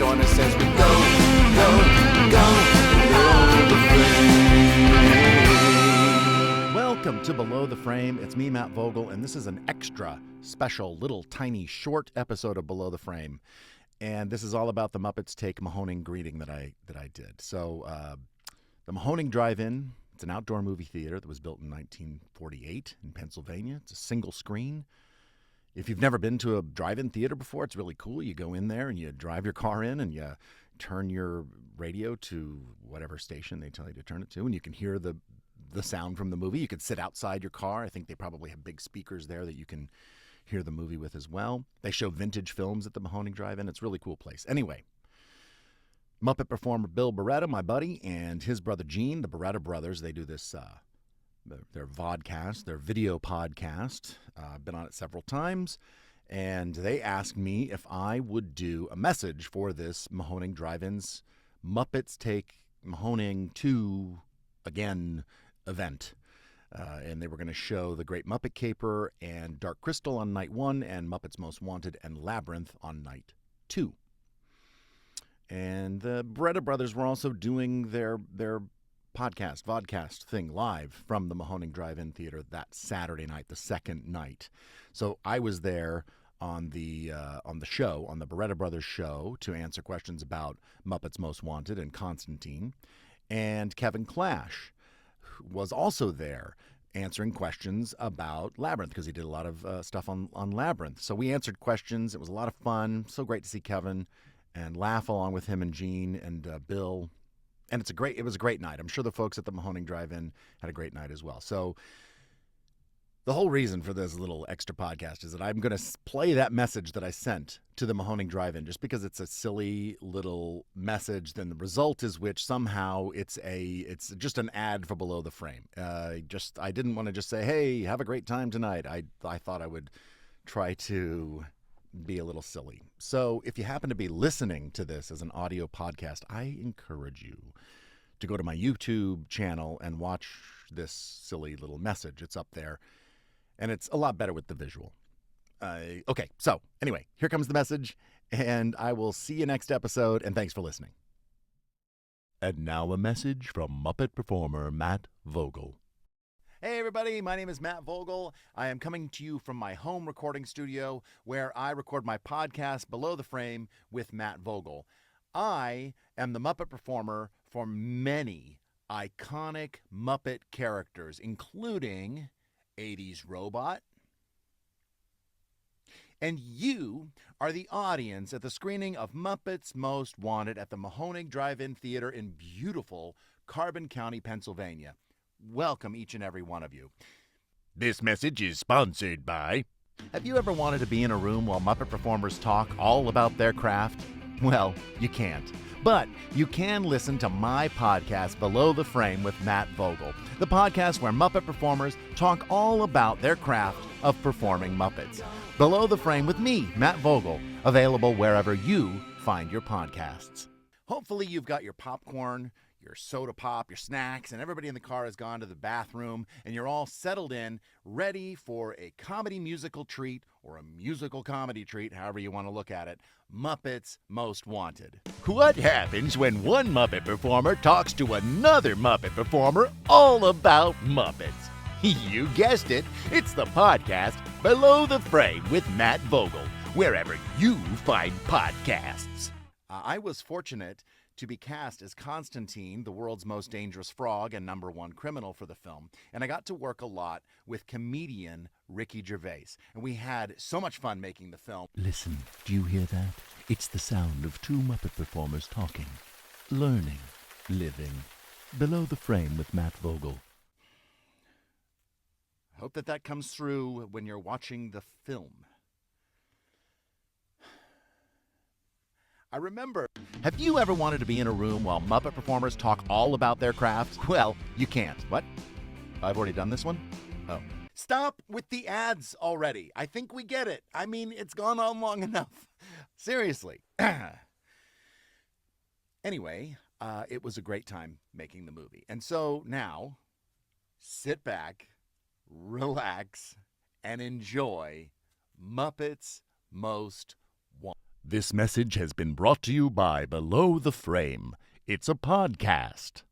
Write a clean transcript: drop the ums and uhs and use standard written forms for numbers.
join us as we go below the frame. Welcome to Below the Frame. It's me, Matt Vogel, and this is an extra special little tiny short episode of Below the Frame. And this is all about the Muppets Take Mahoning greeting that I did. So the Mahoning Drive-In, it's an outdoor movie theater that was built in 1948 in Pennsylvania. It's a single screen. If you've never been to a drive-in theater before, it's really cool. You go in there and you drive your car in and you turn your radio to whatever station they tell you to turn it to, and you can hear the sound from the movie. You could sit outside your car. I think they probably have big speakers there that you can hear the movie with as well. They show vintage films at the Mahoning Drive-In. It's a really cool place. Anyway, Muppet Performer Bill Barretta, my buddy, and his brother Gene, the Barretta Brothers, they do this, their vodcast, their video podcast. I've been on it several times, and they asked me if I would do a message for this Mahoning Drive-In's Muppets Take Mahoning 2 Again event. And they were going to show The Great Muppet Caper and Dark Crystal on night 1 and Muppets Most Wanted and Labyrinth on night 2. And the Barretta Brothers were also doing their vodcast thing live from the Mahoning Drive-In Theater that Saturday night, the second night. So I was there on the show, on the Barretta Brothers show, to answer questions about Muppets Most Wanted and Constantine. And Kevin Clash was also there answering questions about Labyrinth because he did a lot of stuff on Labyrinth. So we answered questions. It was a lot of fun. So great to see Kevin and laugh along with him and Gene and Bill. And it was a great night. I'm sure the folks at the Mahoning Drive-In had a great night as well. So the whole reason for this little extra podcast is that I'm going to play that message that I sent to the Mahoning Drive-In just because it's a silly little message. Then the result is which somehow it's just an ad for Below the Frame. I didn't want to just say, hey, have a great time tonight. I thought I would try to be a little silly. So if you happen to be listening to this as an audio podcast, I encourage you to go to my YouTube channel and watch this silly little message. It's up there. And it's a lot better with the visual. Okay, so anyway, here comes the message, and I will see you next episode, and thanks for listening. And now a message from Muppet Performer Matt Vogel. Hey everybody, my name is Matt Vogel. I am coming to you from my home recording studio where I record my podcast Below the Frame with Matt Vogel. I am the Muppet Performer for many iconic Muppet characters, including 80s Robot. And you are the audience at the screening of Muppets Most Wanted at the Mahoning Drive-In Theater in beautiful Carbon County, Pennsylvania. Welcome, each and every one of you. This message is sponsored by... Have you ever wanted to be in a room while Muppet performers talk all about their craft? Well, you can't. But you can listen to my podcast, Below the Frame with Matt Vogel, the podcast where Muppet performers talk all about their craft of performing Muppets. Below the Frame with me, Matt Vogel, available wherever you find your podcasts. Hopefully you've got your popcorn, your soda pop, your snacks, and everybody in the car has gone to the bathroom, and you're all settled in, ready for a comedy musical treat or a musical comedy treat, however you want to look at it, Muppets Most Wanted. What happens when one Muppet performer talks to another Muppet performer all about Muppets? You guessed it, it's the podcast Below the Frame with Matt Vogel, wherever you find podcasts. I was fortunate to be cast as Constantine, the world's most dangerous frog and #1 criminal for the film. And I got to work a lot with comedian Ricky Gervais. And we had so much fun making the film. Listen, do you hear that? It's the sound of two Muppet performers talking, learning, living. Below the Frame with Matt Vogel. I hope that comes through when you're watching the film. I remember, have you ever wanted to be in a room while Muppet performers talk all about their craft? Well, you can't. What? I've already done this one? Oh. Stop with the ads already. I think we get it. I mean, it's gone on long enough. Seriously. Anyway, it was a great time making the movie. And so now, sit back, relax, and enjoy Muppets Most Wanted. This message has been brought to you by Below the Frame. It's a podcast.